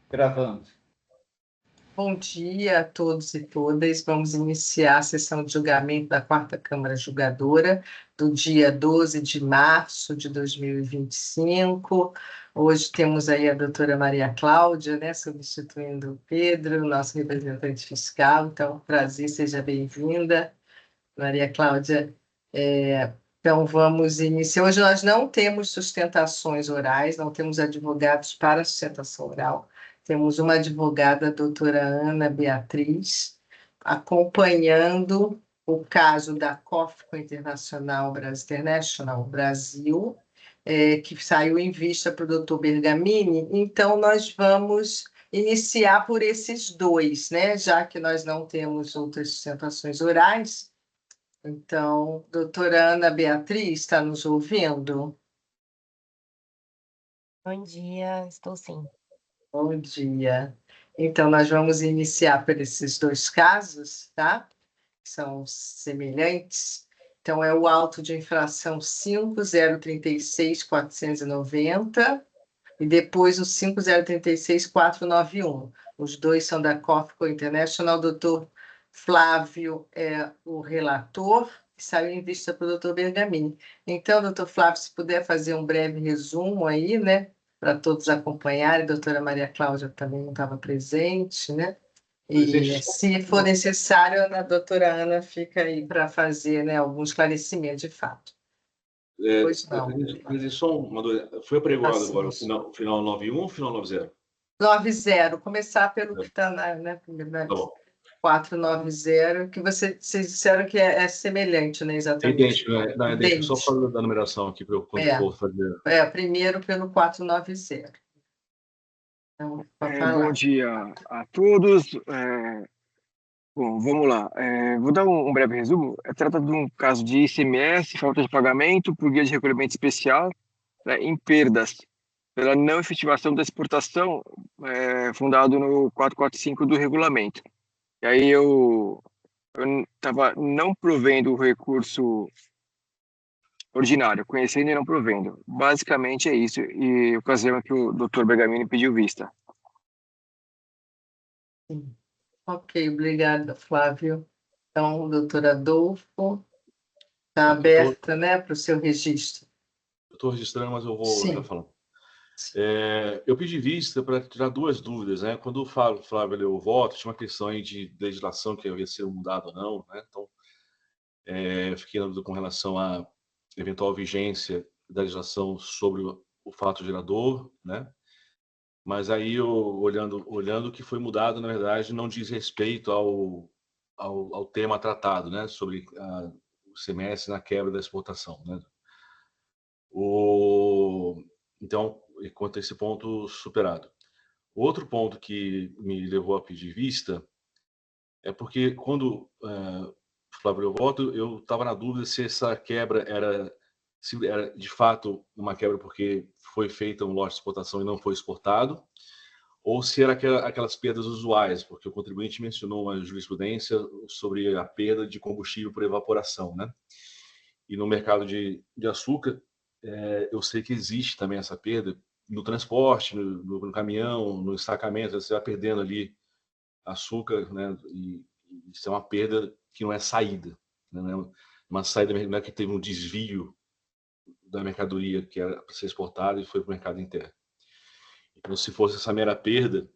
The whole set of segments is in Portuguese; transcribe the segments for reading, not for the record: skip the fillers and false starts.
Gravando. Bom dia a todos e todas. Vamos iniciar a sessão de julgamento da Quarta Câmara Julgadora do dia 12 de março de 2025. Hoje temos aí a doutora Maria Cláudia, né, substituindo o Pedro, nosso representante fiscal. Então, prazer, seja bem-vinda, Maria Cláudia. Então, vamos iniciar. Hoje nós não temos sustentações orais, não temos advogados para sustentação oral. Temos uma advogada, a doutora Ana Beatriz, acompanhando o caso da COFCO International Brasil, que saiu em vista para o doutor Bergamini. Então, nós vamos iniciar por esses dois, né? Já que nós não temos outras sustentações orais. Então, doutora Ana Beatriz, está nos ouvindo? Bom dia, estou sim. Bom dia. Então, nós vamos iniciar por esses dois casos, tá? Que são semelhantes. Então, é o auto de infração 5036.490 e depois o 5036.491. Os dois são da COFCO International. O doutor Flávio é o relator, que saiu em vista para o doutor Bergamini. Então, doutor Flávio, se puder fazer um breve resumo aí, né, para todos acompanharem. A doutora Maria Cláudia também não estava presente, né? E se for necessário, a doutora Ana fica aí para fazer, né, algum esclarecimento de fato. Pois não. Foi apregoado agora o final 91 ou o final 90? 90, começar pelo que está na primeira. Tá bom. 490, que vocês disseram que é semelhante, né? É Exatamente. idêntico, né? Não, é idêntico. Só falo da numeração aqui para eu quando for fazer. Primeiro pelo 490. Então, Bom dia a todos. Bom, vamos lá. Vou dar um breve resumo. Trata de um caso de ICMS, falta de pagamento por guia de recolhimento especial, né, em perdas pela não efetivação da exportação, fundado no 445 do regulamento. E aí eu estava não provendo o recurso ordinário, conhecendo e não provendo. Basicamente é isso, e ocasião que o Dr. Bergamini pediu vista. Sim. Ok, obrigada, Flávio. Então, doutor Adolfo, está aberta, né, para o seu registro. Eu estou registrando, mas eu vou já falando. Eu pedi vista para tirar duas dúvidas, né? Quando o Flávio leu o voto, tinha uma questão aí de legislação que havia sido mudada ou não, né? Então, fiquei na dúvida com relação à eventual vigência da legislação sobre o fato gerador, né? Mas aí, eu, olhando o que foi mudado, na verdade, não diz respeito ao tema tratado, né? Sobre o CMS na quebra da exportação, né? Então, quanto a esse ponto superado. Outro ponto que me levou a pedir vista é porque quando Flávio eu voto, eu estava na dúvida se essa quebra era de fato uma quebra porque foi feita um lote de exportação e não foi exportado, ou se era aquelas perdas usuais, porque o contribuinte mencionou uma jurisprudência sobre a perda de combustível por evaporação, né? E no mercado de açúcar, eu sei que existe também essa perda no transporte, no caminhão, no estacamento, você vai perdendo ali açúcar, né? E isso é uma perda que não é saída, né? Não é uma saída, não é que teve um desvio da mercadoria que era para ser exportada e foi para o mercado interno. Então, se fosse essa mera perda,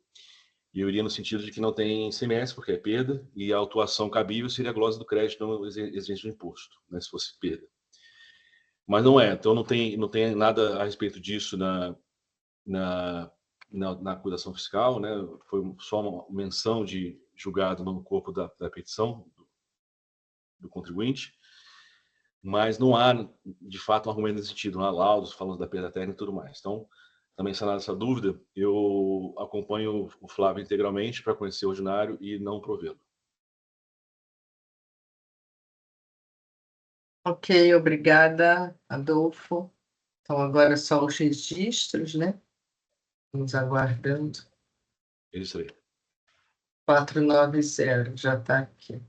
eu iria no sentido de que não tem ICMS, porque é perda, e a autuação cabível seria a glosa do crédito, não exigência do imposto, né? Se fosse perda. Mas não é, então não tem nada a respeito disso na acusação fiscal, né? Foi só uma menção de julgado no corpo da petição do contribuinte, mas não há, de fato, um argumento nesse sentido, não há laudos falando da perda técnica e tudo mais. Então, também sanada essa dúvida, eu acompanho o Flávio integralmente para conhecer o ordinário e não provê-lo. Ok, obrigada, Adolfo. Então, agora só os registros, né? Vamos aguardando. Isso aí. 490, já está aqui.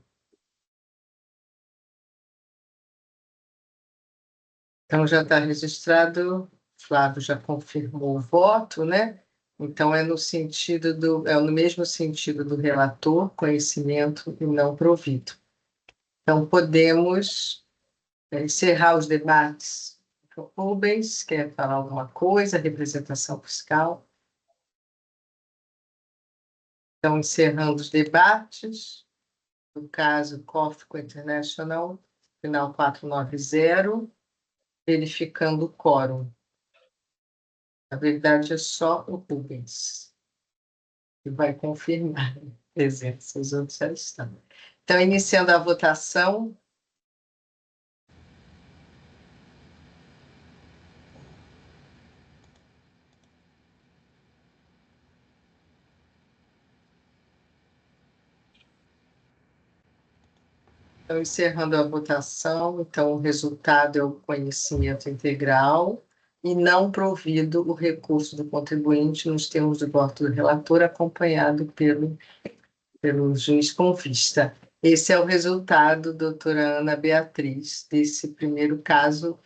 Então, já está registrado. Flávio já confirmou o voto, né? Então, é no mesmo sentido do relator, conhecimento e não provido. Então, podemos encerrar os debates. Rubens, quer falar alguma coisa? Representação fiscal. Então, encerrando os debates, no caso COFCO International, final 490, verificando o quórum. Na verdade, é só o Rubens que vai confirmar a presença, os outros já estão. Então, iniciando a votação. Então, encerrando a votação, então o resultado é o conhecimento integral e não provido o recurso do contribuinte nos termos do voto do relator, acompanhado pelo juiz com vista. Esse é o resultado, doutora Ana Beatriz, desse primeiro caso,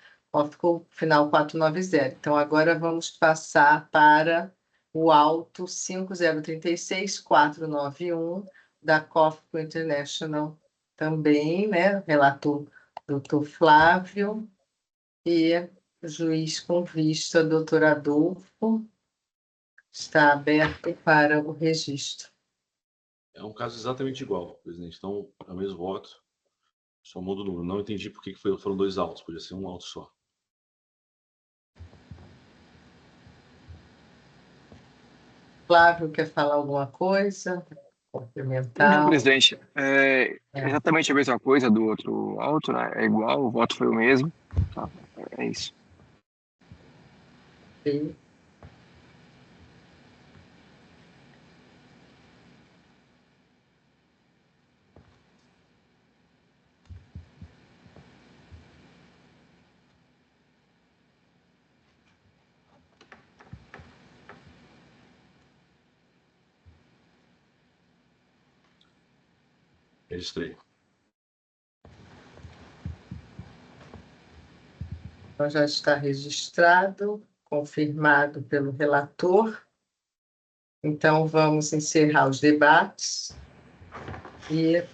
ficou final 490. Então, agora vamos passar para o auto 5036-491 da COFCO International também, né? Relator doutor Flávio e juiz com vista, doutor Adolfo. Está aberto para o registro. É um caso exatamente igual, presidente. Então, é o mesmo voto, só muda o número. Não entendi por que foram dois autos, podia ser um auto só. Flávio, quer falar alguma coisa? Não, Complementar? presidente, é exatamente a mesma coisa do outro auto, né? É igual, o voto foi o mesmo. Tá? É isso. Sim. Registrei. Então, já está registrado, confirmado pelo relator. Então, vamos encerrar os debates e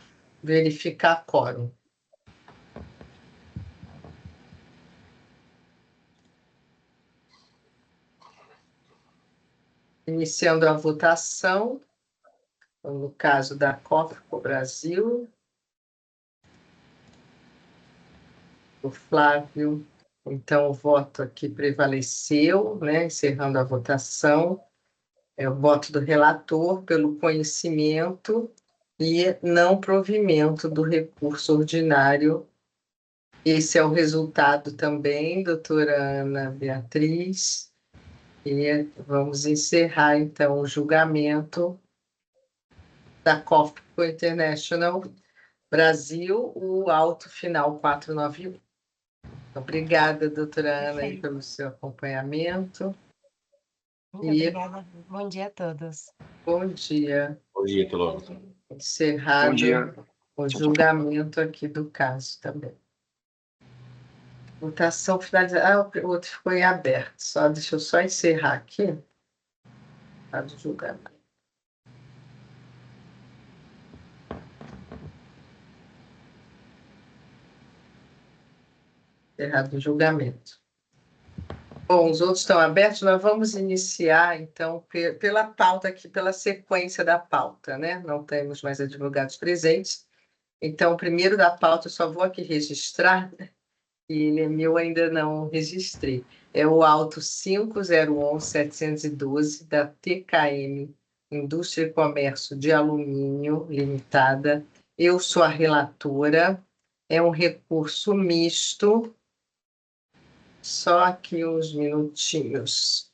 verificar quórum. Iniciando a votação, no caso da COFCO Brasil, o Flávio, então o voto aqui prevaleceu, né? Encerrando a votação, é o voto do relator pelo conhecimento e não provimento do recurso ordinário. Esse é o resultado também, doutora Ana Beatriz. E vamos encerrar, então, o julgamento da COFCO International Brasil, o auto final 491. Obrigada, doutora Ana, aí, Perfeito. pelo seu acompanhamento. Muito E obrigada. Bom dia a todos. bom dia. Bom dia, até logo. Bom Encerrado dia. o Tchau, tchau. julgamento aqui do caso também. Votação finalizada. O outro ficou em aberto. Deixa eu só encerrar aqui. Tá, do julgamento. Encerrado o julgamento. Bom, os outros estão abertos, nós vamos iniciar, então, pela pauta aqui, pela sequência da pauta, né? Não temos mais advogados presentes. Então, primeiro da pauta, eu só vou aqui registrar, e ele é meu, ainda não registrei. É o auto 501712 da TKM Indústria e Comércio de Alumínio Limitada. Eu sou a relatora. É um recurso misto. Só aqui uns minutinhos.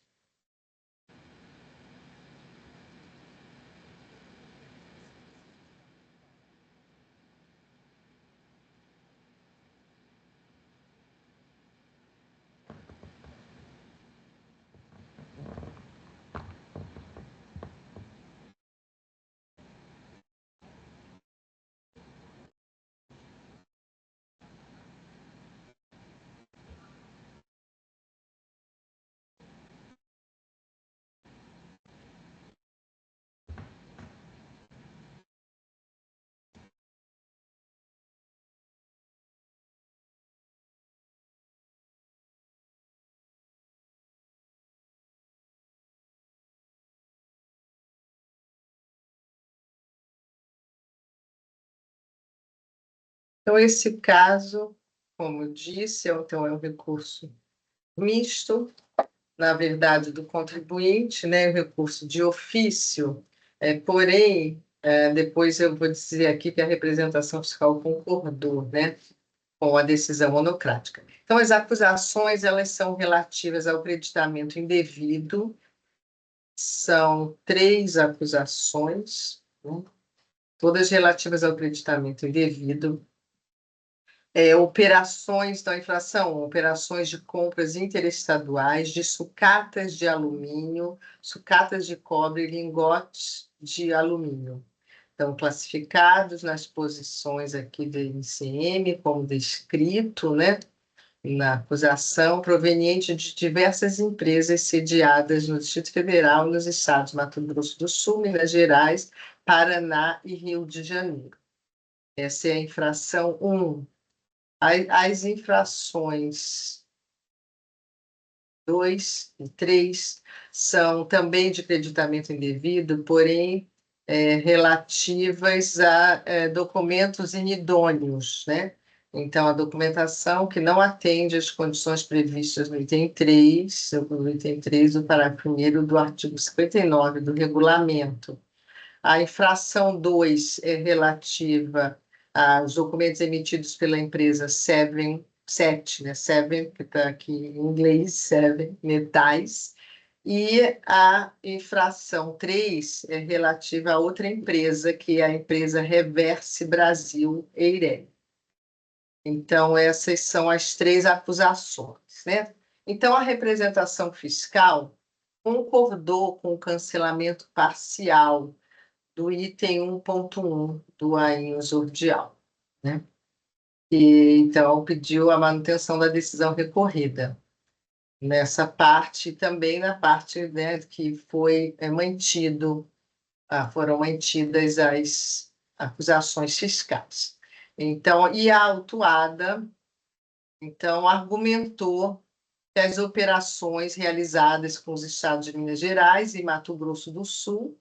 Então, esse caso, como eu disse, então, é um recurso misto, na verdade, do contribuinte, né, o recurso de ofício, porém, depois eu vou dizer aqui que a representação fiscal concordou, né, com a decisão monocrática. Então, as acusações, elas são relativas ao creditamento indevido, são 3 acusações, né, todas relativas ao creditamento indevido. Operações da inflação, operações de compras interestaduais de sucatas de alumínio, sucatas de cobre e lingotes de alumínio. Estão classificados nas posições aqui do ICM, como descrito, né, na acusação, proveniente de diversas empresas sediadas no Distrito Federal, nos estados Mato Grosso do Sul, Minas Gerais, Paraná e Rio de Janeiro. Essa é a infração 1. As infrações 2 e 3 são também de creditamento indevido, porém relativas a documentos inidôneos, né? Então, a documentação que não atende às condições previstas no item 3, do parágrafo 1º do artigo 59 do regulamento. A infração 2 é relativa aos documentos emitidos pela empresa Seven, né? Seven, que está aqui em inglês, Seven Metais. E a infração 3 é relativa a outra empresa, que é a empresa Reverse Brasil Eireli. Então, essas são as 3 acusações, né? Então, a representação fiscal concordou com o cancelamento parcial do item 1.1 do AINS ordial, né? E, então, pediu a manutenção da decisão recorrida. Nessa parte, também na parte, né, que foi foram mantidas as acusações fiscais. Então, e a autuada, então, argumentou que as operações realizadas com os estados de Minas Gerais e Mato Grosso do Sul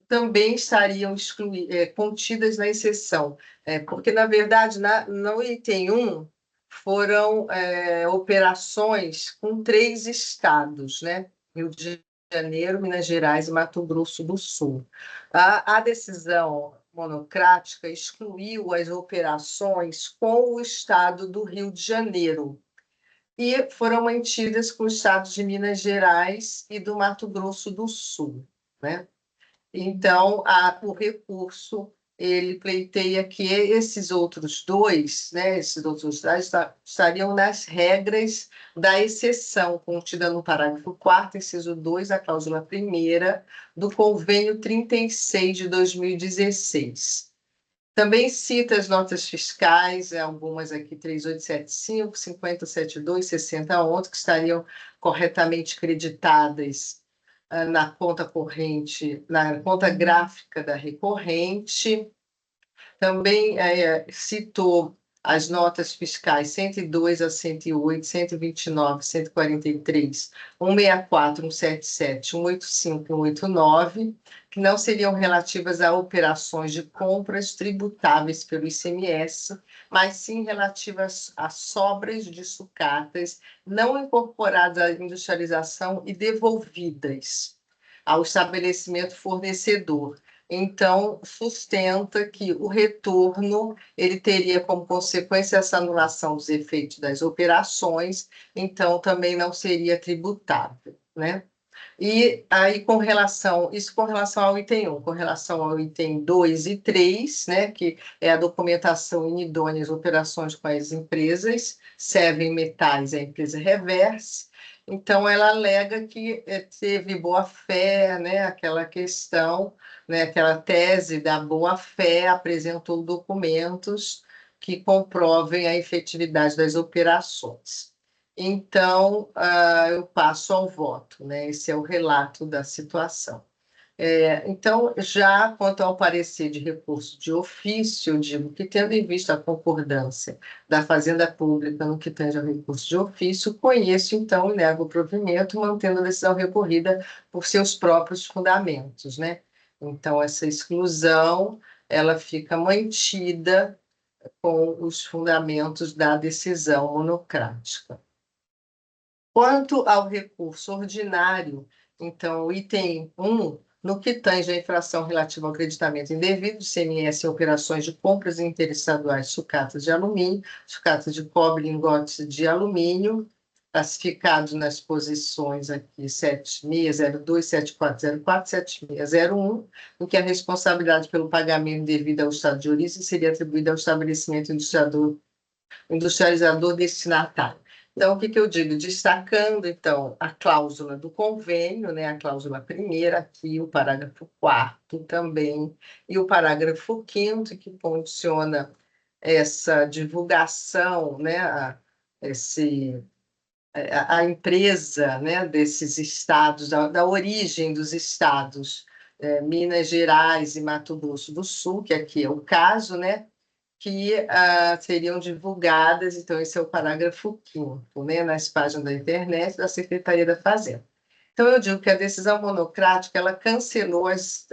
também estariam contidas na exceção, porque, na verdade, no item 1, foram operações com 3 estados, né? Rio de Janeiro, Minas Gerais e Mato Grosso do Sul. A decisão monocrática excluiu as operações com o estado do Rio de Janeiro e foram mantidas com os estados de Minas Gerais e do Mato Grosso do Sul, né? Então, o recurso, ele pleiteia que esses outros 2, né, esses outros dados estariam nas regras da exceção, contida no parágrafo 4º, inciso 2, a cláusula 1ª, do Convênio 36 de 2016. Também cita as notas fiscais, algumas aqui, 3875, 5072, 6011, que estariam corretamente creditadas na conta corrente, na conta gráfica da recorrente. Também citou as notas fiscais 102 a 108, 129, 143, 164, 177, 185 e 189, que não seriam relativas a operações de compras tributáveis pelo ICMS, mas sim relativas a sobras de sucatas não incorporadas à industrialização e devolvidas ao estabelecimento fornecedor. Então, sustenta que o retorno ele teria como consequência essa anulação dos efeitos das operações, então também não seria tributável, né? E aí, com relação ao item 1, com relação ao item 2 e 3, né, que é a documentação inidônea às operações com as empresas, Seven Metais, a empresa Reverse, então ela alega que teve boa-fé, né, aquela questão, né, aquela tese da boa-fé, apresentou documentos que comprovem a efetividade das operações. Então, eu passo ao voto, né? Esse é o relato da situação. Então, já quanto ao parecer de recurso de ofício, eu digo que, tendo em vista a concordância da Fazenda Pública no que tange ao recurso de ofício, conheço, então, e nego o provimento, mantendo a decisão recorrida por seus próprios fundamentos, né? Então, essa exclusão, ela fica mantida com os fundamentos da decisão monocrática. Quanto ao recurso ordinário, então, o item 1, no que tange à infração relativa ao creditamento indevido de CMS em operações de compras interestaduais de sucatas de alumínio, sucatas de cobre, lingotes de alumínio, classificados nas posições aqui 7602, 7404, 7601, em que a responsabilidade pelo pagamento devido ao estado de origem seria atribuída ao estabelecimento industrializador destinatário. Então, o que eu digo? Destacando, então, a cláusula do convênio, né, a cláusula primeira, aqui o parágrafo 4º também, e o parágrafo 5º, que condiciona essa divulgação, né, a empresa, né, desses estados, da origem dos estados, Minas Gerais e Mato Grosso do Sul, que aqui é o caso, né, que seriam divulgadas, então esse é o parágrafo 5º, né, nas páginas da internet da Secretaria da Fazenda. Então, eu digo que a decisão monocrática, ela cancelou as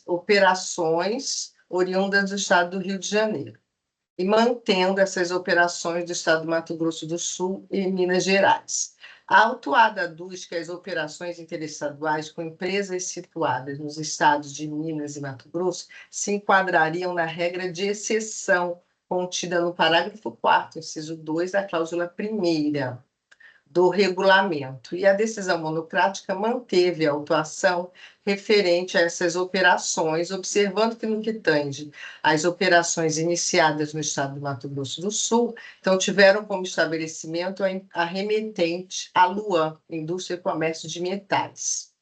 operações oriundas do Estado do Rio de Janeiro, e mantendo essas operações do Estado do Mato Grosso do Sul e Minas Gerais. A autuada aduz que as operações interestaduais com empresas situadas nos estados de Minas e Mato Grosso se enquadrariam na regra de exceção contida no parágrafo 4º, inciso 2, da cláusula 1ª do regulamento. E a decisão monocrática manteve a autuação referente a essas operações, observando que no que tange as operações iniciadas no estado do Mato Grosso do Sul, então tiveram como estabelecimento a remetente a Luan, Indústria e Comércio de Metais.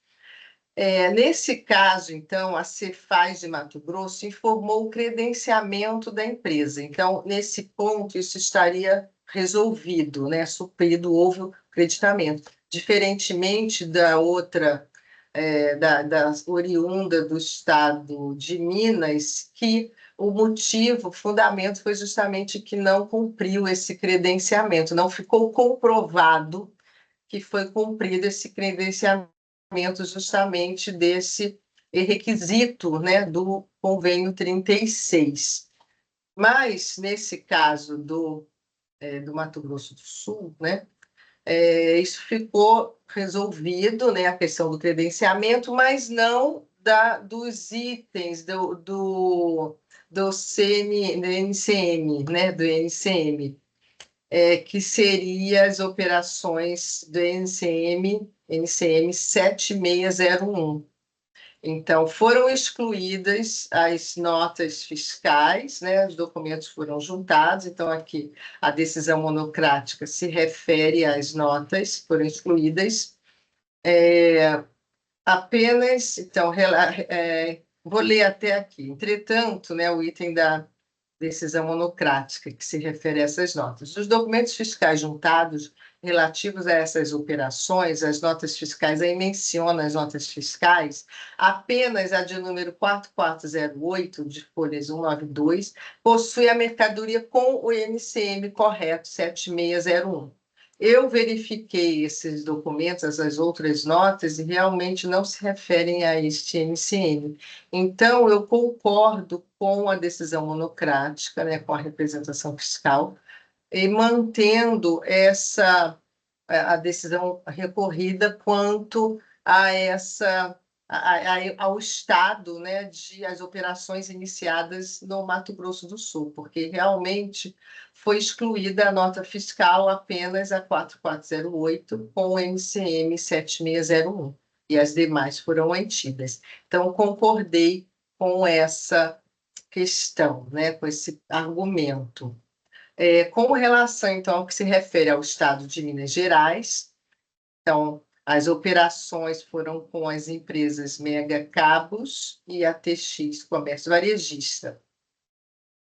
Nesse caso, então, a Cefaz de Mato Grosso informou o credenciamento da empresa. Então, nesse ponto, isso estaria resolvido, né? Suprido, houve o creditamento. Diferentemente da outra, da oriunda do estado de Minas, que o motivo, o fundamento foi justamente que não cumpriu esse credenciamento, não ficou comprovado que foi cumprido esse credenciamento justamente desse requisito, né, do convênio 36. Mas, nesse caso do Mato Grosso do Sul, né, isso ficou resolvido, né, a questão do credenciamento, mas não dos itens do NCM, né, do NCM, que seria as operações do NCM 7601. Então, foram excluídas as notas fiscais, né? Os documentos foram juntados, então aqui a decisão monocrática se refere às notas que foram excluídas. Apenas, então, vou ler até aqui. Entretanto, né, o item da decisão monocrática, que se refere a essas notas. Os documentos fiscais juntados relativos a essas operações, as notas fiscais, aí menciona as notas fiscais, apenas a de número 4408, de folhas 192, possui a mercadoria com o NCM correto, 7601. Eu verifiquei esses documentos, essas outras notas, e realmente não se referem a este NCM. Então, eu concordo com a decisão monocrática, né, com a representação fiscal, e mantendo a decisão recorrida quanto a ao estado, né, de as operações iniciadas no Mato Grosso do Sul, porque realmente foi excluída a nota fiscal apenas a 4408 com o NCM 7601, e as demais foram mantidas. Então, concordei com essa questão, né, com esse argumento. Com relação, então, ao que se refere ao estado de Minas Gerais, então, as operações foram com as empresas Mega Cabos e a TX Comércio Varejista.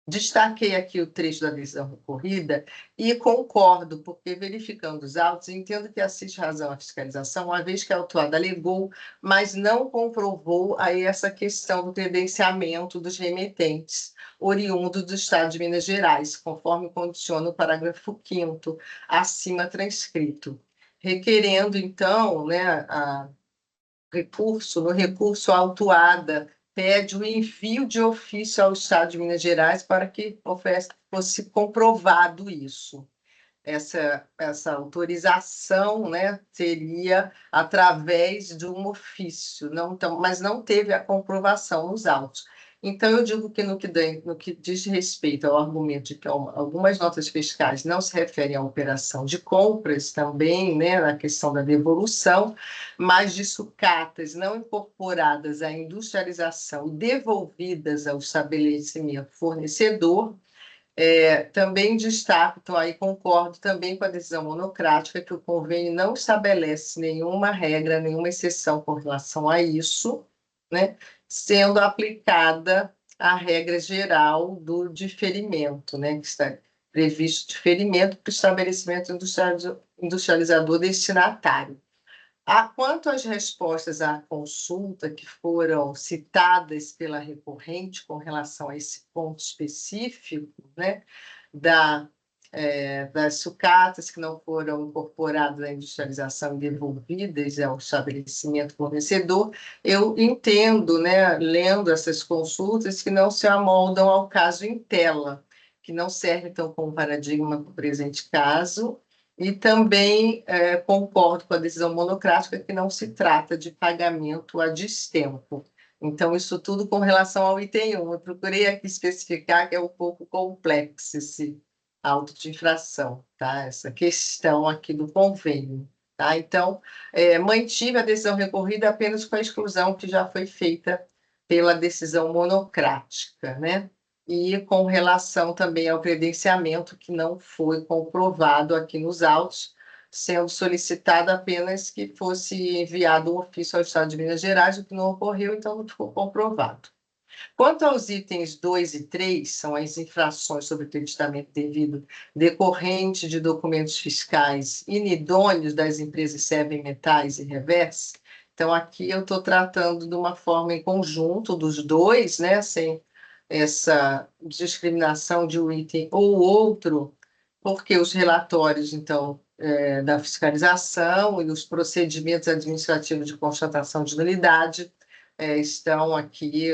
Destaquei aqui o trecho da decisão recorrida e concordo, porque verificando os autos, entendo que assiste razão à fiscalização, uma vez que a autuada alegou, mas não comprovou aí essa questão do credenciamento dos remetentes oriundos do Estado de Minas Gerais, conforme condiciona o parágrafo 5º, acima transcrito. Requerendo, então, né, no recurso, a autuada pede o envio de ofício ao Estado de Minas Gerais para que fosse comprovado isso. Essa autorização, né, seria através de um ofício, mas não teve a comprovação nos autos. Então, eu digo que no que diz respeito ao argumento de que algumas notas fiscais não se referem à operação de compras também, né, na questão da devolução, mas de sucatas não incorporadas à industrialização e devolvidas ao estabelecimento fornecedor, também destaco, então aí concordo também com a decisão monocrática, que o convênio não estabelece nenhuma regra, nenhuma exceção com relação a isso, né, sendo aplicada a regra geral do diferimento, né, que está previsto diferimento para o estabelecimento industrializador destinatário. Quanto às respostas à consulta que foram citadas pela recorrente com relação a esse ponto específico, né, das sucatas que não foram incorporadas à industrialização e devolvidas ao estabelecimento fornecedor, eu entendo, né, lendo essas consultas, que não se amoldam ao caso em tela, que não serve, então, como paradigma para o presente caso. E também concordo com a decisão monocrática que não se trata de pagamento a destempo. Então, isso tudo com relação ao item 1. Eu procurei aqui especificar que é um pouco complexo esse auto de infração, tá? Essa questão aqui do convênio. Tá? Então, mantive a decisão recorrida apenas com a exclusão que já foi feita pela decisão monocrática, né? E com relação também ao credenciamento, que não foi comprovado aqui nos autos, sendo solicitado apenas que fosse enviado um ofício ao Estado de Minas Gerais, o que não ocorreu, então não ficou comprovado. Quanto aos itens 2 e 3, são as infrações sobre creditamento devido decorrente de documentos fiscais inidôneos das empresas Sebem Metais e Reverse. Então, aqui eu estou tratando de uma forma em conjunto dos dois, né, sem essa discriminação de um item ou outro, porque os relatórios, então, da fiscalização e os procedimentos administrativos de constatação de nulidade estão aqui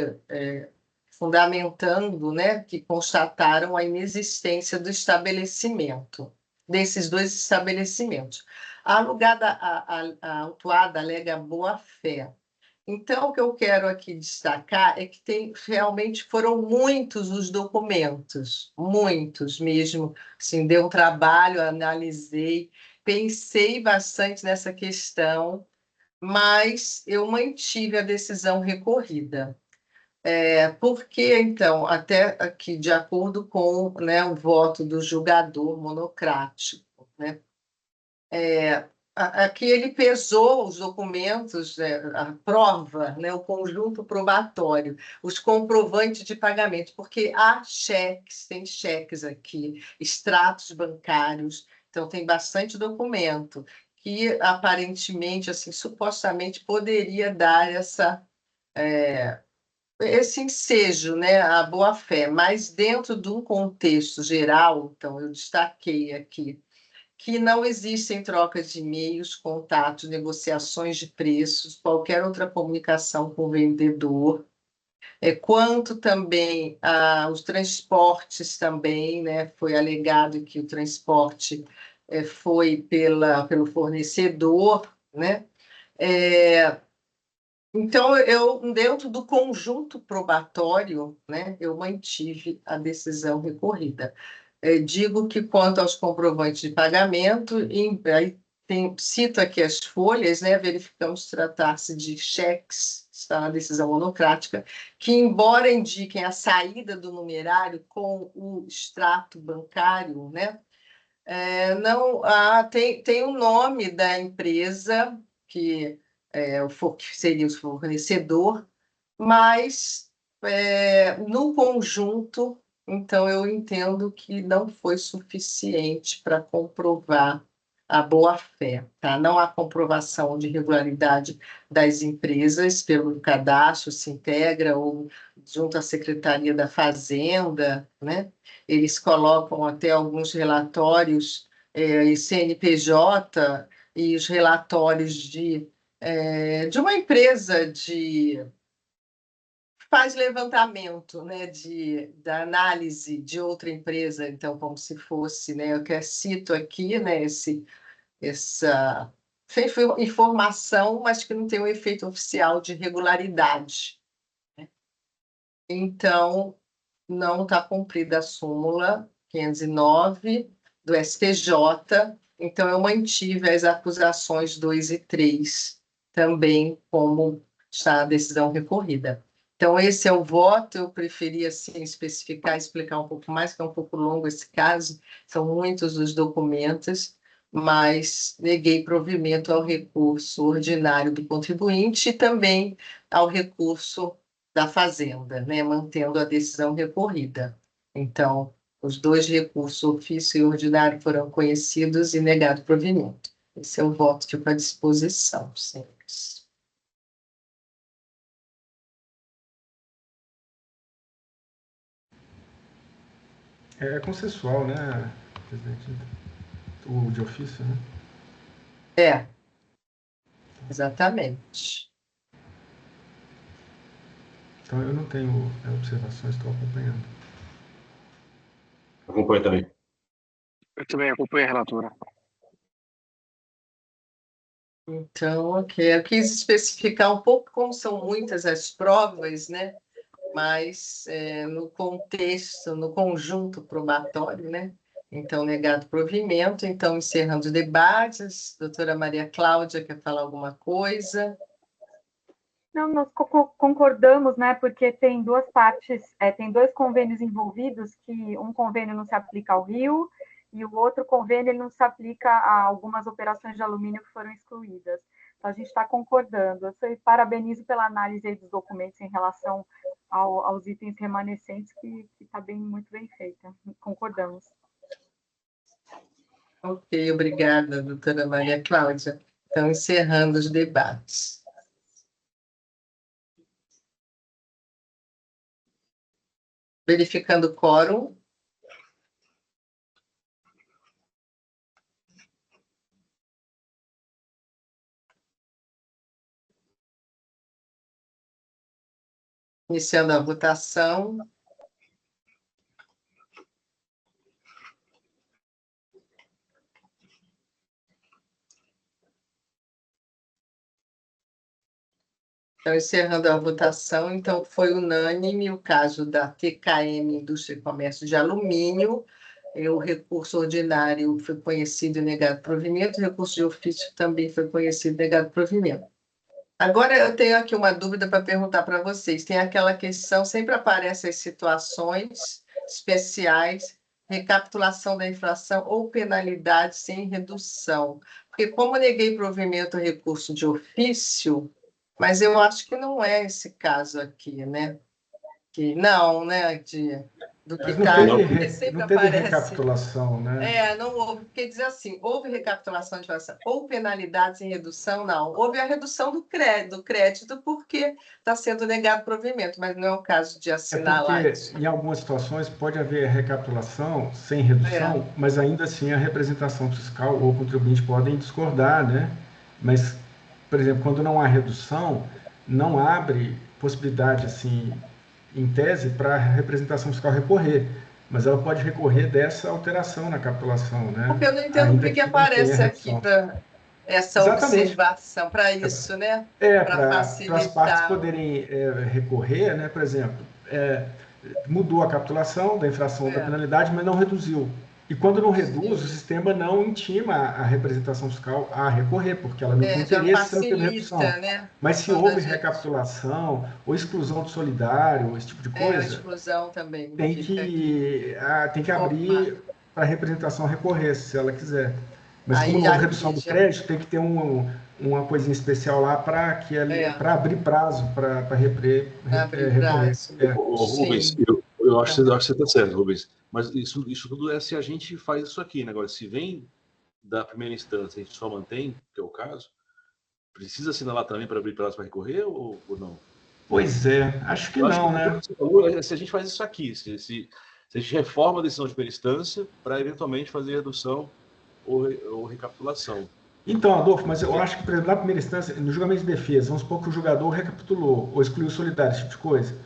fundamentando, né, que constataram a inexistência do estabelecimento, desses dois estabelecimentos. A autuada alega boa-fé. Então, o que eu quero aqui destacar é que realmente foram muitos os documentos, muitos mesmo. Assim, deu um trabalho, analisei, pensei bastante nessa questão, mas eu mantive a decisão recorrida. Porque, então, até aqui, de acordo com, né, o voto do julgador monocrático, né, aqui ele pesou os documentos, a prova, né, o conjunto probatório, os comprovantes de pagamento, porque há cheques, tem cheques aqui, extratos bancários, então tem bastante documento que aparentemente, assim, supostamente poderia dar esse ensejo, né, a boa-fé, mas dentro de um contexto geral, então eu destaquei aqui que não existem trocas de e-mails, contatos, negociações de preços, qualquer outra comunicação com o vendedor, quanto também os transportes também, né, foi alegado que o transporte foi pelo fornecedor, né, então, dentro do conjunto probatório, né, eu mantive a decisão recorrida. Digo que, quanto aos comprovantes de pagamento, cito aqui as folhas, né, verificamos tratar-se de cheques, está na decisão monocrática, que, embora indiquem a saída do numerário com o extrato bancário, né, não tem o nome da empresa, que seria o fornecedor, mas no conjunto, então eu entendo que não foi suficiente para comprovar a boa-fé, tá? Não há comprovação de regularidade das empresas pelo cadastro, se integra ou junto à Secretaria da Fazenda, né? Eles colocam até alguns relatórios, CNPJ e os relatórios de uma empresa faz levantamento, né, da análise de outra empresa, então, como se fosse, né, eu que cito aqui, né, essa informação, mas que não tem um efeito oficial de regularidade. Então, não está cumprida a súmula 509 do STJ, então eu mantive as acusações 2 e 3 também como está a decisão recorrida. Então, esse é o voto, eu preferi assim, especificar, explicar um pouco mais, que é um pouco longo esse caso, são muitos os documentos, mas neguei provimento ao recurso ordinário do contribuinte e também ao recurso da Fazenda, né, mantendo a decisão recorrida. Então, os 2 recursos, ofício e ordinário, foram conhecidos e negado provimento. Esse é o voto que fica à disposição, senhores. É consensual, né, presidente? O de ofício, né? É, exatamente. Então, eu não tenho observações, estou acompanhando. Acompanho também. Eu também acompanho a relatora. Então, ok, eu quis especificar um pouco como são muitas as provas, né? Mas no contexto, no conjunto probatório, né? Então, negado provimento. Então, encerrando os debates, doutora Maria Cláudia quer falar alguma coisa? Não, nós concordamos, né, porque tem 2 partes, tem 2 convênios envolvidos, que um convênio não se aplica ao Rio, e o outro convênio ele não se aplica a algumas operações de alumínio que foram excluídas. Então, a gente está concordando. Eu parabenizo pela análise aí dos documentos em relação aos itens remanescentes, que está muito bem feita. Concordamos. Ok, obrigada, doutora Maria Cláudia. Então, encerrando os debates. Verificando o quórum. Iniciando a votação. Então, encerrando a votação, então foi unânime o caso da TKM Indústria e Comércio de Alumínio. O recurso ordinário foi conhecido e negado provimento, o recurso de ofício também foi conhecido e negado provimento. Agora, eu tenho aqui uma dúvida para perguntar para vocês. Tem aquela questão, sempre aparecem as situações especiais, recapitulação da infração ou penalidade sem redução. Porque como neguei provimento ao recurso de ofício, mas eu acho que não é esse caso aqui, né? Que não, né? Do que Mas não está. teve, não teve recapitulação, né? Não houve, porque diz assim, houve recapitulação de infração ou penalidades em redução, não. Houve a redução do crédito porque está sendo negado provimento, mas não é o caso de assinalar isso. Porque em algumas situações pode haver recapitulação sem redução, mas ainda assim a representação fiscal ou o contribuinte podem discordar, né? Mas, por exemplo, quando não há redução, não abre possibilidade, assim, em tese, para a representação fiscal recorrer, mas ela pode recorrer dessa alteração na capitulação, né? Porque eu não entendo por que aparece aqui para essa observação, para isso, né? Para as partes poderem recorrer, né? Por exemplo, mudou a capitulação da infração da penalidade, mas não reduziu. E quando não reduz, o sistema não intima a representação fiscal a recorrer, porque ela não tem interesse se não teve redução. Né? Mas se houve recapitulação ou exclusão do solidário, esse tipo de coisa, a exclusão também tem que abrir para a representação recorrer, se ela quiser. Mas como não houve redução do crédito, tem que ter uma coisinha especial lá para abrir prazo para recorrer. Rubens, eu acho que você está certo, Rubens. Mas isso tudo é se a gente faz isso aqui, né? Agora, se vem da primeira instância e a gente só mantém, que é o caso, precisa assinalar também para abrir prazo para recorrer ou não? Pois é, acho que não, né? Se a gente faz isso aqui, se a gente reforma a decisão de primeira instância para eventualmente fazer redução ou recapitulação. Então, Adolfo, mas eu acho que, por exemplo, na primeira instância, no julgamento de defesa, vamos supor que o julgador recapitulou ou excluiu o solidário, esse tipo de coisa.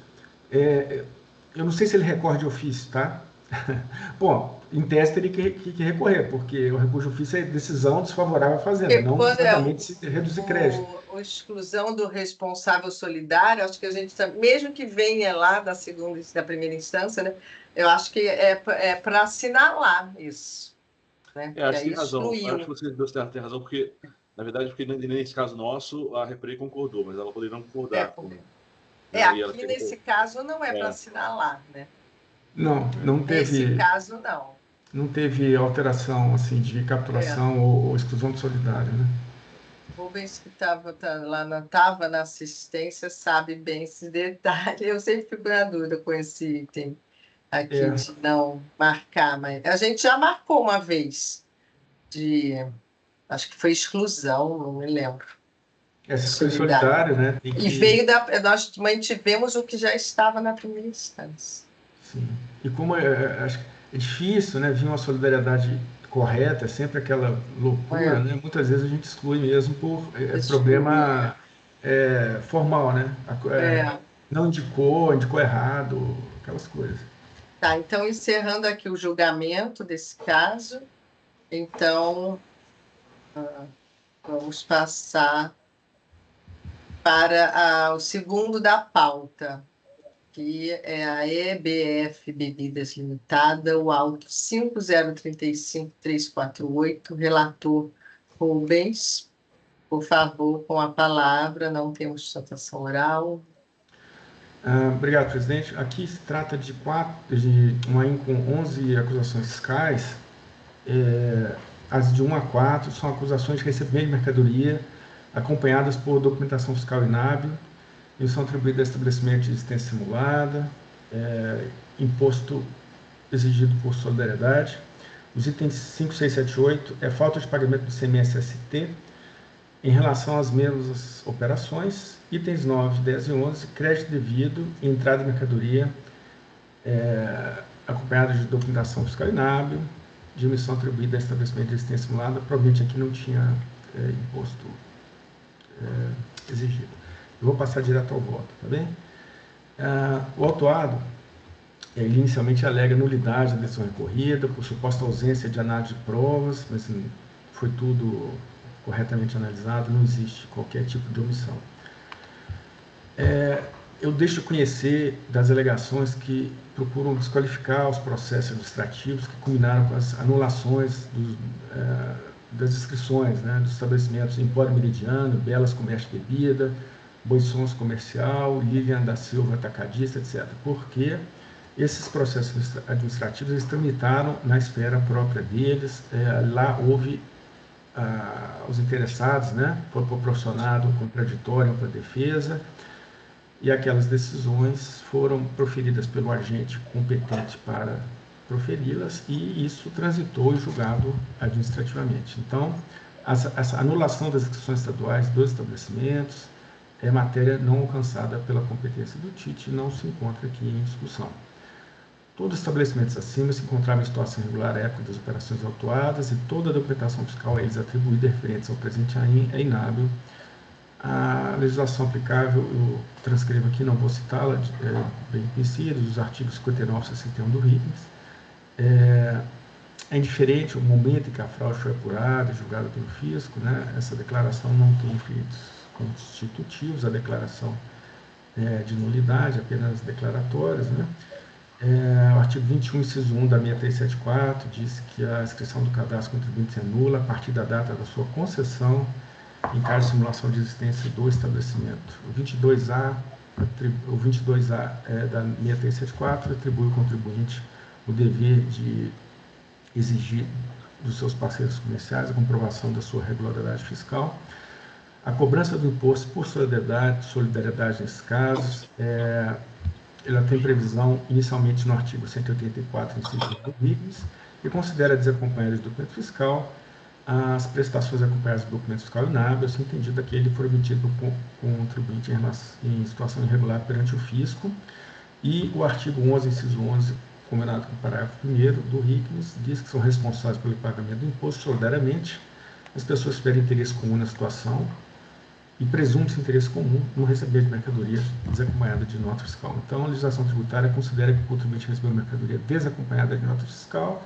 Eu não sei se ele recorre de ofício, tá? Bom, em tese teria que recorrer, porque o recurso de ofício é decisão desfavorável à fazenda, Porque não quando exatamente se reduzir crédito. a exclusão do responsável solidário, acho que a gente, mesmo que venha lá da primeira instância, né, eu acho que é para assinalar isso. Né? E Acho que aí tem razão. excluiu. Acho que vocês dois têm razão, porque, na verdade, porque nesse caso nosso, a Reprei concordou, mas ela poderia não concordar. Aqui nesse caso não é para assinalar, né? Não teve. Nesse caso, não. Não teve alteração assim de capturação ou exclusão do solidário, né? Rubens, que estava na assistência, sabe bem esse detalhe. Eu sempre fico na dúvida com esse item aqui de não marcar, mas a gente já marcou uma vez acho que foi exclusão, não me lembro. Essa foi solidário, né? E nós mantivemos o que já estava na primeira instância. Sim. E como acho que é difícil, né? Vir uma solidariedade correta, é sempre aquela loucura, né? Muitas vezes a gente exclui mesmo por problema formal, né? Não indicou errado, aquelas coisas. Tá, então encerrando aqui o julgamento desse caso, então vamos passar para o segundo da pauta, que é a EBF Bebidas Limitada, o auto 5035348, relator Rubens. Por favor, com a palavra, não temos sustentação oral. Obrigado, presidente. Aqui se trata de uma IN com 11 acusações fiscais. As de 1 a 4 são acusações de recebimento de mercadoria acompanhadas por documentação fiscal inábil e são atribuídas a estabelecimento de existência simulada, imposto exigido por solidariedade. Os itens 5, 6, 7, 8 é falta de pagamento do CMS-ST em relação às mesmas operações. Itens 9, 10 e 11, crédito devido e entrada de mercadoria acompanhada de documentação fiscal inábil, de emissão atribuída a estabelecimento de existência simulada. Provavelmente aqui não tinha imposto exigido. Eu vou passar direto ao voto, tá bem? O autuado, ele inicialmente alega nulidade da decisão recorrida por suposta ausência de análise de provas, mas foi tudo corretamente analisado, não existe qualquer tipo de omissão. Eu deixo conhecer das alegações que procuram desqualificar os processos administrativos que culminaram com as anulações das inscrições, né, dos estabelecimentos Empório Meridiano, Belas Comércio de Bebida, Boissons Comercial, Lilian da Silva Atacadista, etc. Porque esses processos administrativos eles tramitaram na esfera própria deles, lá houve os interessados, né, foi proporcionado um contraditório para a defesa, e aquelas decisões foram proferidas pelo agente competente para proferi-las, e isso transitou e julgado administrativamente. Então, essa anulação das inscrições estaduais dos estabelecimentos é matéria não alcançada pela competência do TIT e não se encontra aqui em discussão. Todos os estabelecimentos acima se encontravam em situação irregular à época das operações autuadas e toda a documentação fiscal a eles atribuída referentes ao presente AIN é inábil. A legislação aplicável, eu transcrevo aqui, não vou citá-la, bem conhecida, dos artigos 59 e 61 do RICMES. É indiferente o momento em que a fraude foi apurada e julgada pelo fisco, né? Essa declaração não tem efeitos constitutivos, a declaração de nulidade, apenas declaratórias, né? O artigo 21, inciso 1 da 6374 diz que a inscrição do cadastro contribuinte é nula a partir da data da sua concessão em caso de simulação de existência do estabelecimento. O 22A da 6374 atribui ao contribuinte o dever de exigir dos seus parceiros comerciais a comprovação da sua regularidade fiscal. A cobrança do imposto por solidariedade nesses casos, ela tem previsão inicialmente no artigo 184, inciso 1 do RICMES, e considera desacompanhadas do documento fiscal as prestações acompanhadas do documento fiscal inábil, assim entendido que ele for emitido por contribuinte em situação irregular perante o fisco. E o artigo 11, inciso 11, combinado com o parágrafo 1º do RICMES, diz que são responsáveis pelo pagamento do imposto solidariamente as pessoas que tiverem interesse comum na situação, e presume-se interesse comum no receber de mercadoria desacompanhada de nota fiscal. Então, a legislação tributária considera que o contribuinte recebeu mercadoria desacompanhada de nota fiscal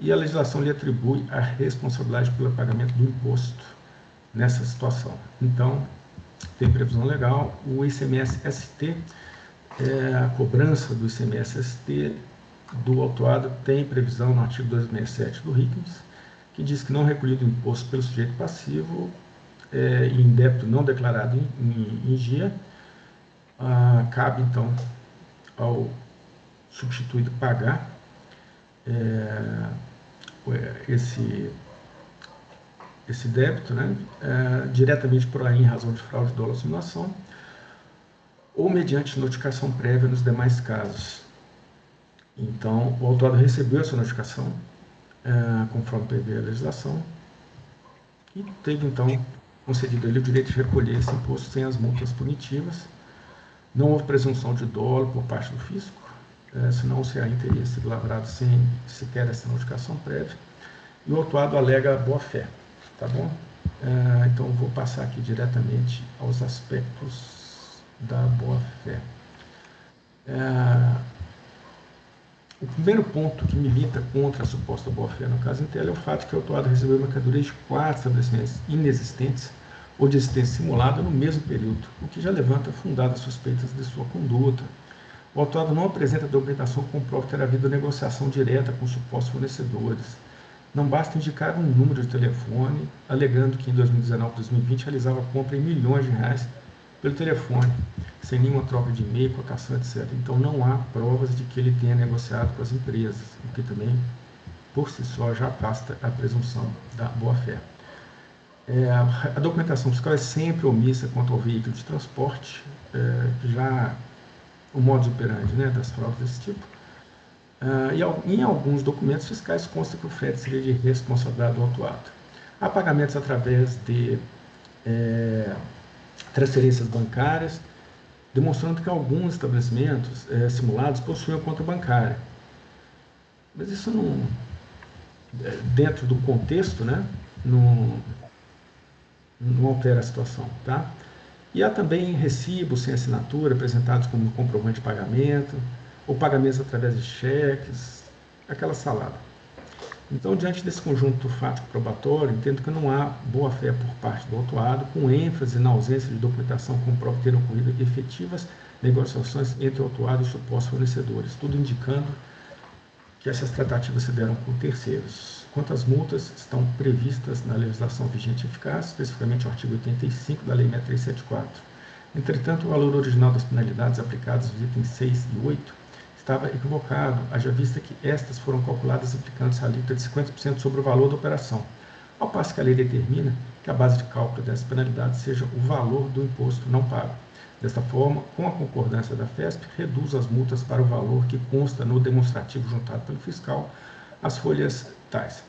e a legislação lhe atribui a responsabilidade pelo pagamento do imposto nessa situação. Então, tem previsão legal, o ICMS-ST, a cobrança do ICMS-ST do autuado tem previsão no artigo 267 do RICMS, que diz que não recolhido o imposto pelo sujeito passivo em débito não declarado em GIA, cabe então ao substituído pagar esse débito, né, diretamente por aí em razão de fraude, dolo ou simulação, ou mediante notificação prévia nos demais casos. Então, o autuado recebeu essa notificação, conforme prevê a legislação, e teve, então, concedido a ele o direito de recolher esse imposto sem as multas punitivas. Não houve presunção de dolo por parte do fisco, senão se há interesse lavrado sem sequer essa notificação prévia, e o autuado alega boa-fé, tá bom? Então, vou passar aqui diretamente aos aspectos da boa-fé. O primeiro ponto que milita contra a suposta boa-fé no caso Intel é o fato que o autuado recebeu mercadorias de 4 estabelecimentos inexistentes ou de existência simulada no mesmo período, o que já levanta fundadas suspeitas de sua conduta. O autuado não apresenta documentação que comprove ter havido negociação direta com supostos fornecedores. Não basta indicar um número de telefone, alegando que em 2019 e 2020 realizava compra em milhões de reais pelo telefone, sem nenhuma troca de e-mail, cotação, etc. Então não há provas de que ele tenha negociado com as empresas, o que também, por si só, já afasta a presunção da boa-fé. A documentação fiscal é sempre omissa quanto ao veículo de transporte, já o modus operandi, né, das fraudes desse tipo. E em alguns documentos fiscais consta que o frete seria de responsabilidade do autuado. Há pagamentos através de transferências bancárias, demonstrando que alguns estabelecimentos simulados possuem conta bancária. Mas isso não, dentro do contexto, né, não altera a situação, tá? E há também recibos sem assinatura apresentados como comprovante de pagamento, ou pagamentos através de cheques, aquela salada. Então, diante desse conjunto fático probatório, entendo que não há boa-fé por parte do autuado, com ênfase na ausência de documentação que comprove ter ocorrido efetivas negociações entre o autuado e os supostos fornecedores, tudo indicando que essas tratativas se deram com terceiros. Quanto às multas, estão previstas na legislação vigente e eficaz, especificamente o artigo 85 da Lei 6374. Entretanto, o valor original das penalidades aplicadas nos itens 6 e 8 estava equivocado, haja vista que estas foram calculadas aplicando-se a alíquota de 50% sobre o valor da operação, ao passo que a lei determina que a base de cálculo dessas penalidades seja o valor do imposto não pago. Desta forma, com a concordância da FESP, reduz as multas para o valor que consta no demonstrativo juntado pelo fiscal, as folhas tais.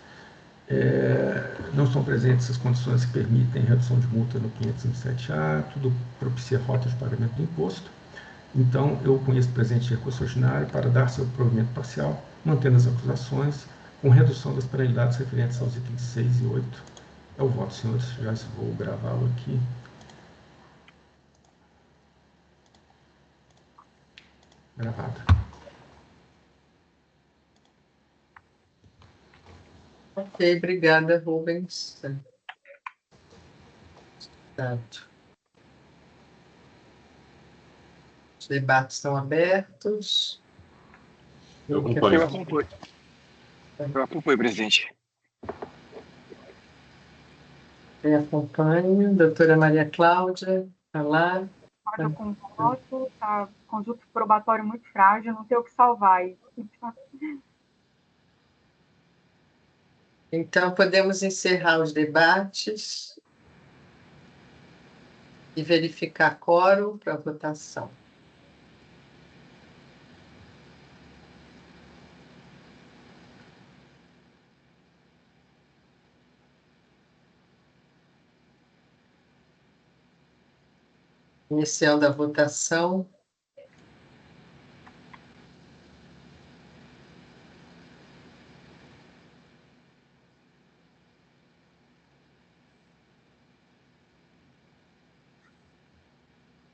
Não estão presentes as condições que permitem redução de multa no 527A, tudo propicia falta de pagamento do imposto. Então, eu conheço presente de recurso ordinário para dar seu provimento parcial, mantendo as acusações, com redução das penalidades referentes aos itens 6 e 8. É o voto, senhores, já vou gravá-lo aqui. Gravado. Ok, obrigada, Rubens. Certo. Os debates estão abertos. Eu Eu acompanho. acompanho, presidente. Eu acompanho. Doutora Maria Cláudia, está lá. Eu concordo, tá? Conjunto probatório muito frágil, não tem o que salvar. Então, podemos encerrar os debates e verificar quórum para a votação. Iniciando a votação.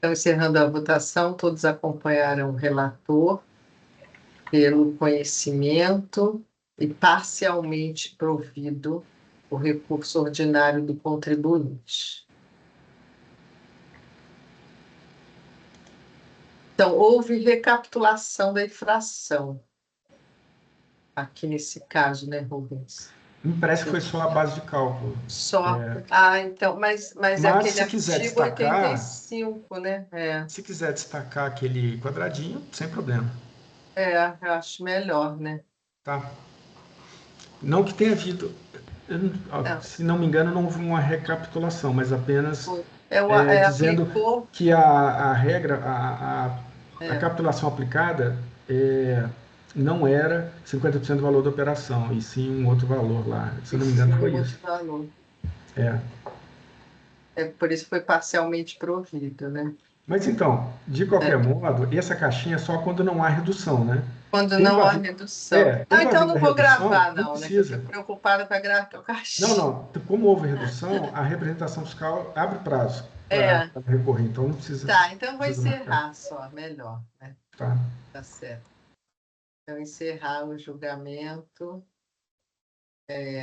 Então, encerrando a votação, todos acompanharam o relator pelo conhecimento e parcialmente provido o recurso ordinário do contribuinte. Então, houve recapitulação da infração. Aqui nesse caso, né, Rubens? Me parece que foi só a base de cálculo. Só. Então, mas é aquele se quiser artigo destacar, 85, né? Se quiser destacar aquele quadradinho, sem problema. Eu acho melhor, né? Tá? Não que tenha havido, se não me engano, não houve uma recapitulação, mas apenas dizendo aplicou, que a regra, a capitulação aplicada não era 50% do valor da operação, e sim um outro valor lá. Se não me engano, foi isso. Valor. Por isso foi parcialmente provido, né? Mas então, de qualquer modo, essa caixinha é só quando não há redução, né? Quando não há redução. Então não vou gravar, não, né? Precisa. Fico preocupada para gravar a caixinha. Não. Como houve redução, a representação fiscal abre prazo para recorrer, então não precisa. Tá, então vou encerrar só, melhor, né? Tá certo. Então, encerrar o julgamento.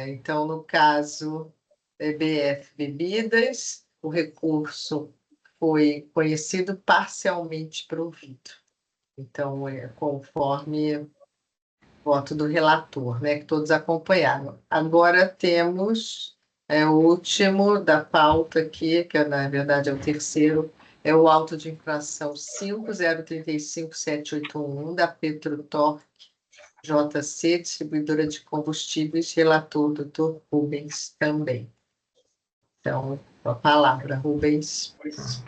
Então, no caso BF Bebidas, o recurso foi conhecido parcialmente provido. Então, conforme o voto do relator, né, que todos acompanharam. Agora temos o último da pauta aqui, que na verdade é o terceiro, é o auto de infração 5035781 da Petrotorque JC, distribuidora de combustíveis, relator Dr. Rubens também. Então, a palavra, Rubens.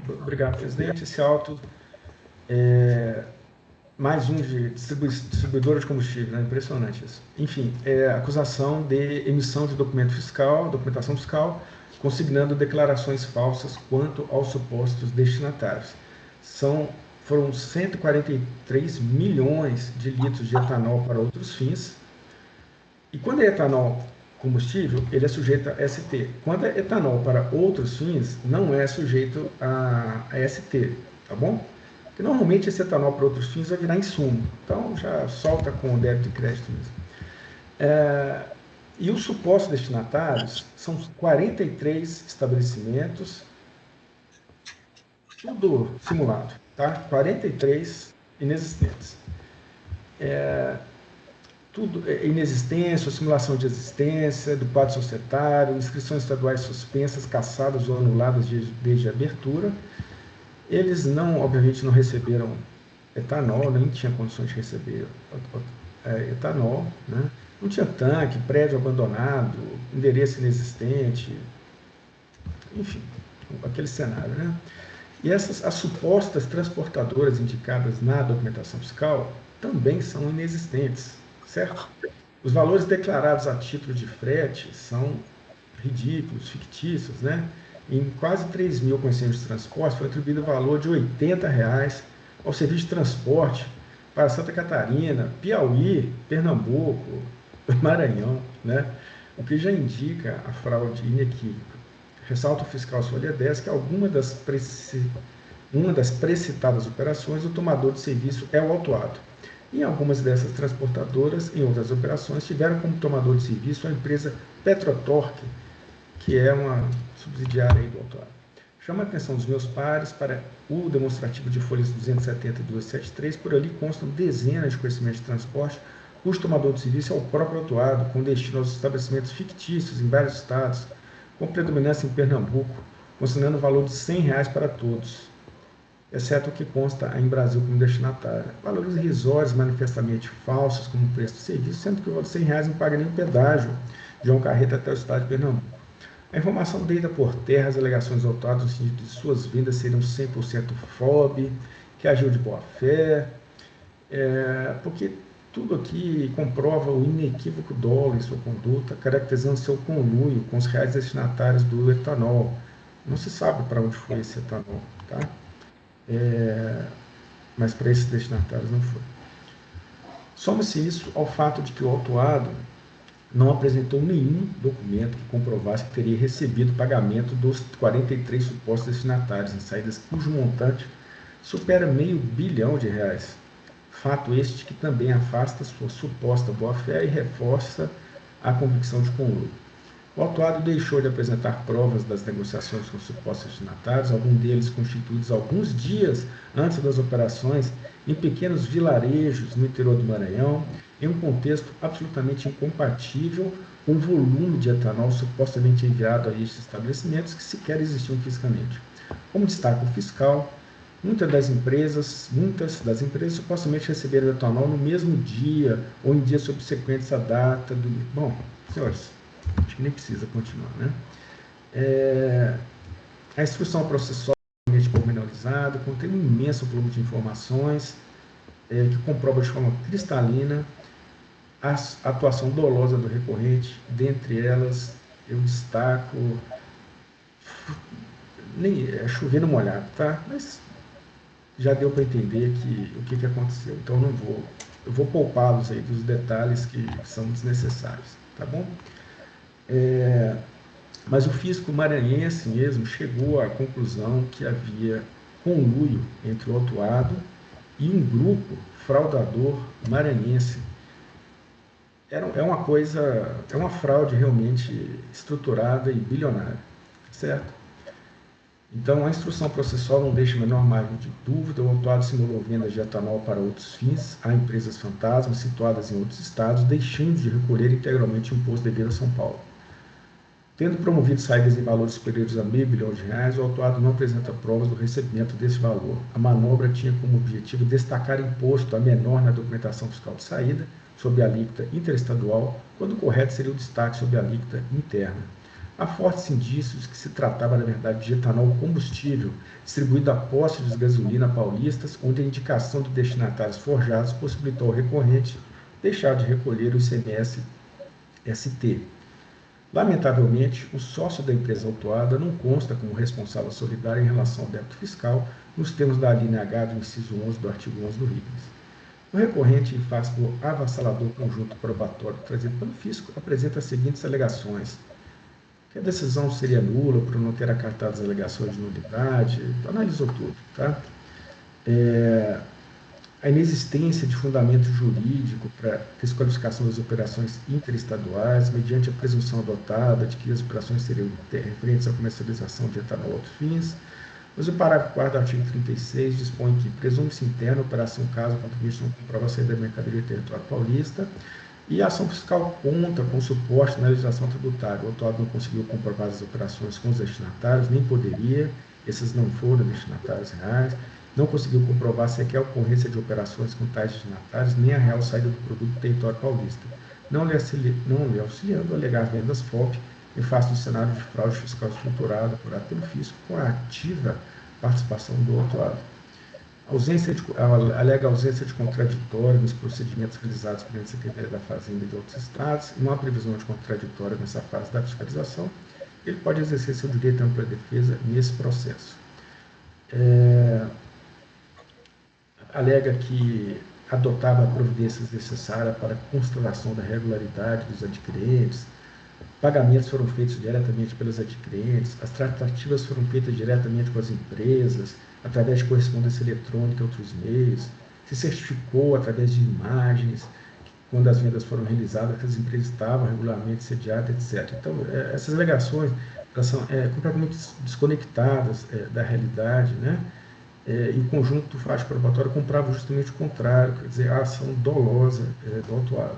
Obrigado, presidente. Esse auto mais um de distribuidora de combustível, né? Impressionante isso. Enfim, acusação de emissão de documentação fiscal, consignando declarações falsas quanto aos supostos destinatários. Foram 143 milhões de litros de etanol para outros fins. E quando é etanol combustível, ele é sujeito a ST. Quando é etanol para outros fins, não é sujeito a ST, tá bom? Porque normalmente esse etanol para outros fins vai virar insumo. Então já solta com o débito e crédito mesmo. E os supostos destinatários são 43 estabelecimentos, tudo simulado, tá? 43 inexistentes. Tudo inexistência, simulação de existência, do quadro societário, inscrições estaduais suspensas, cassadas ou anuladas desde a abertura. Eles obviamente não receberam etanol, nem tinham condições de receber etanol, né? Não tinha tanque, prédio abandonado, endereço inexistente, enfim, aquele cenário, né? E as supostas transportadoras indicadas na documentação fiscal também são inexistentes, certo? Os valores declarados a título de frete são ridículos, fictícios, né? Em quase 3 mil concessões de transporte foi atribuído o valor de R$ 80 ao serviço de transporte para Santa Catarina, Piauí, Pernambuco, Maranhão, né? O que já indica a fraude inequívoca. Ressalta o fiscal folha 10 que uma das precitadas operações, o tomador de serviço é o autuado. Em algumas dessas transportadoras, em outras operações, tiveram como tomador de serviço a empresa Petrotorque, que é uma subsidiária aí do autuado. Chama a atenção dos meus pares para o demonstrativo de folhas 270 e 273, por ali constam dezenas de conhecimentos de transporte, cujo tomador de serviço é o próprio autuado, com destino aos estabelecimentos fictícios em vários estados, com predominância em Pernambuco, consignando o valor de R$ 100 para todos, exceto o que consta em Brasil como destinatário. Valores irrisórios, manifestamente falsos como preço do serviço, sendo que o valor de R$ 100 não paga nem o pedágio de uma carreta até o estado de Pernambuco. A informação deita por terra as alegações do autuado no sentido de suas vendas seriam 100% FOB, que agiu de boa fé, porque tudo aqui comprova o inequívoco dolo em sua conduta, caracterizando seu conluio com os reais destinatários do etanol. Não se sabe para onde foi esse etanol, tá? Mas para esses destinatários não foi. Soma-se isso ao fato de que o autuado não apresentou nenhum documento que comprovasse que teria recebido pagamento dos 43 supostos destinatários em saídas cujo montante supera R$500 bilhão. Fato este que também afasta sua suposta boa-fé e reforça a convicção de conluio. O autuado deixou de apresentar provas das negociações com supostos destinatários, alguns deles constituídos alguns dias antes das operações, em pequenos vilarejos no interior do Maranhão, em um contexto absolutamente incompatível com o volume de etanol supostamente enviado a estes estabelecimentos que sequer existiam fisicamente. Como destaca o fiscal, muitas das empresas supostamente receberam etanol no mesmo dia ou em dias subsequentes à data do... Bom, senhores, acho que nem precisa continuar, né? A instrução processual é pormenorizada, contém um imenso volume de informações que comprova de forma cristalina a atuação dolosa do recorrente. Dentre elas, eu destaco... Nem é chover no molhado, tá? Mas já deu para entender o que aconteceu. Então, eu vou poupá-los aí dos detalhes que são desnecessários, tá bom? Mas o fisco maranhense mesmo chegou à conclusão que havia conluio entre o autuado e um grupo fraudador maranhense. É uma fraude realmente estruturada e bilionária, certo? Então, a instrução processual não deixa a menor margem de dúvida. O autuado simulou vendas de etanol para outros fins a empresas fantasmas situadas em outros estados, deixando de recolher integralmente o imposto devido a São Paulo. Tendo promovido saídas em valores superiores a R$500 bilhão, o autuado não apresenta provas do recebimento desse valor. A manobra tinha como objetivo destacar imposto a menor na documentação fiscal de saída, sob a alíquota interestadual, quando o correto seria o destaque sob a alíquota interna. Há fortes indícios que se tratava, na verdade, de etanol combustível, distribuído a postos de gasolina paulistas, onde a indicação de destinatários forjados possibilitou ao recorrente deixar de recolher o ICMS-ST. Lamentavelmente, o sócio da empresa autuada não consta como responsável solidário em relação ao débito fiscal, nos termos da alínea H do inciso 11 do artigo 11 do RICS. O recorrente, em face do avassalador conjunto probatório trazido pelo fisco, apresenta as seguintes alegações: que a decisão seria nula por não ter acatado as alegações de nulidade, analisou tudo, tá? A inexistência de fundamento jurídico para desqualificação das operações interestaduais, mediante a presunção adotada de que as operações seriam referentes à comercialização de etanol a outros fins. Mas o parágrafo 4º do artigo 36 dispõe que presume-se interna a operação caso a contribuição comprova a saída da mercadoria do território paulista, e a ação fiscal conta com suporte na legislação tributária. O autuado não conseguiu comprovar as operações com os destinatários, nem poderia, esses não foram destinatários reais, não conseguiu comprovar sequer a ocorrência de operações com tais destinatários, nem a real saída do produto do território paulista, não lhe auxiliando a alegar vendas FOP em face do cenário de fraude fiscal estruturada apurado pelo fisco com a ativa participação do autuado. Alega ausência de contraditório nos procedimentos realizados pela Secretaria da Fazenda e de outros estados, e não há previsão de contraditório nessa fase da fiscalização. Ele pode exercer seu direito à ampla defesa nesse processo. Alega que adotava providências necessárias para a constatação da regularidade dos adquirentes, pagamentos foram feitos diretamente pelos adquirentes, as tratativas foram feitas diretamente com as empresas, através de correspondência eletrônica e outros meios, se certificou através de imagens, quando as vendas foram realizadas, que as empresas estavam regularmente sediadas, etc. Então, essas alegações elas são completamente desconectadas da realidade, né? E o conjunto fático probatório comprava justamente o contrário, quer dizer, a ação dolosa do autuado.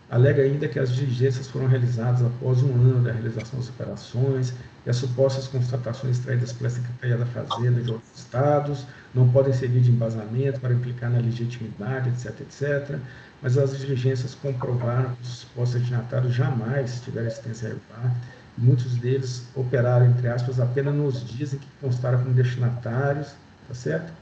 Alega ainda que as diligências foram realizadas após um ano da realização das operações e as supostas constatações extraídas pela Secretaria da Fazenda de outros estados não podem servir de embasamento para implicar na legitimidade, etc., etc., mas as diligências comprovaram que os supostos destinatários jamais tiveram assistência regular e muitos deles operaram, entre aspas, apenas nos dias em que constaram como destinatários, tá certo?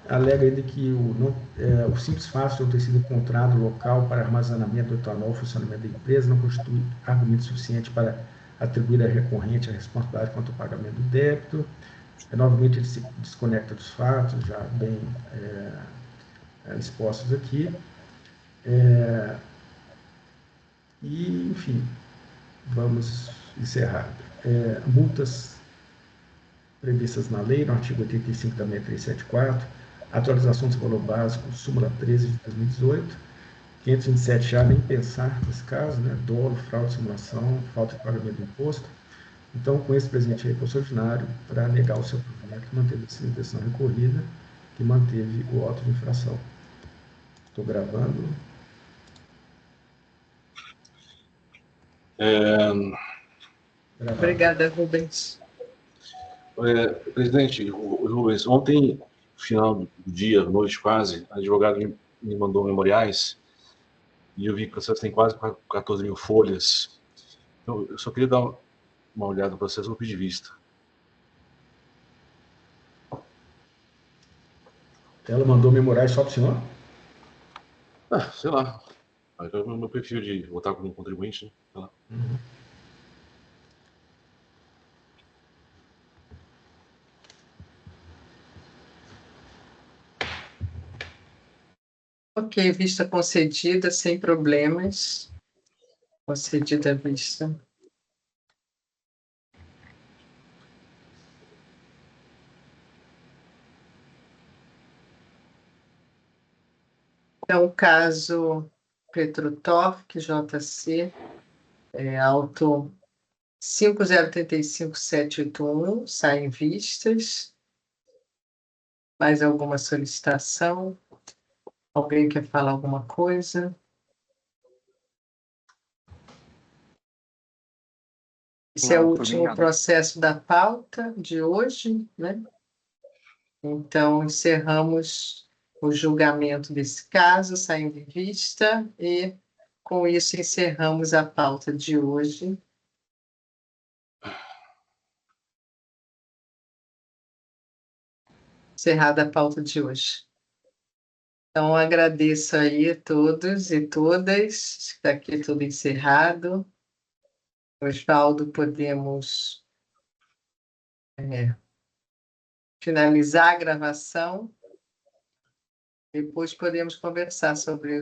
Alega ainda que o simples fato de não ter sido encontrado local para armazenamento do etanol, o funcionamento da empresa, não constitui argumento suficiente para atribuir à recorrente a responsabilidade quanto ao pagamento do débito. Novamente, ele se desconecta dos fatos, já bem expostos aqui. E, enfim, vamos encerrar. Multas previstas na lei, no artigo 85 da 6374, atualização do valor básico, súmula 13 de 2018, 527A, nem pensar nesse caso, né? Dolo, fraude, simulação, falta de pagamento do imposto. Então, com esse presente recurso ordinário, para negar o seu provimento, manteve a decisão recorrida, que manteve o auto de infração. Estou gravando. Obrigada, Rubens. Presidente, o Rubens, ontem, no final do dia, noite quase, a advogada me mandou memoriais e eu vi que o processo tem quase 14 mil folhas. Então, eu só queria dar uma olhada no processo, vou pedir vista. Ela mandou memoriais só para o senhor? Sei lá. É o meu perfil de votar como contribuinte, né? Sei lá. Uhum. Ok, vista concedida, sem problemas. Concedida a vista. Então, caso Petrotorque, JC, auto 5035.781, saem vistas. Mais alguma solicitação? Alguém quer falar alguma coisa? Esse é o último processo da pauta de hoje, né? Então, encerramos o julgamento desse caso, saindo em vista, e com isso encerramos a pauta de hoje. Encerrada a pauta de hoje. Então, agradeço aí a todos e todas. Está aqui tudo encerrado. Osvaldo, podemos finalizar a gravação. Depois podemos conversar sobre